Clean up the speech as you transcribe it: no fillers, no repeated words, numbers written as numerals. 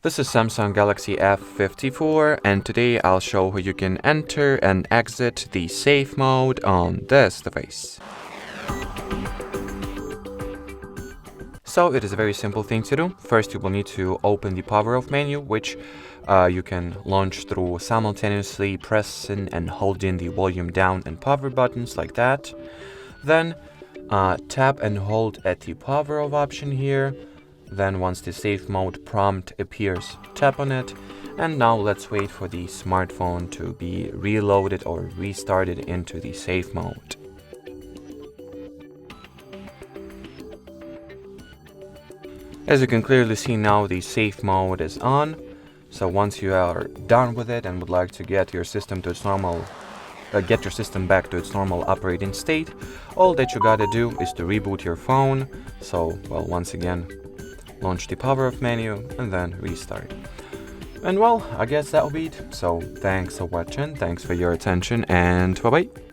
This is Samsung Galaxy F54, and today I'll show how you can enter and exit the safe mode on this device. So it is a very simple thing to do. First, you will need to open the power off menu, which you can launch through simultaneously pressing and holding the volume down and power buttons like that. Then tap and hold at the power off option here. Then once the safe mode prompt appears, tap on it. And now let's wait for the smartphone to be reloaded or restarted into the safe mode. As you can clearly see now, the safe mode is on. So once you are done with it and would like to get your system to its normal get your system back to its normal operating state, all that you gotta do is to reboot your phone. So, well, once again, launch the power off menu and then restart. And well, I guess that'll be it. So thanks for watching, thanks for your attention, and bye bye.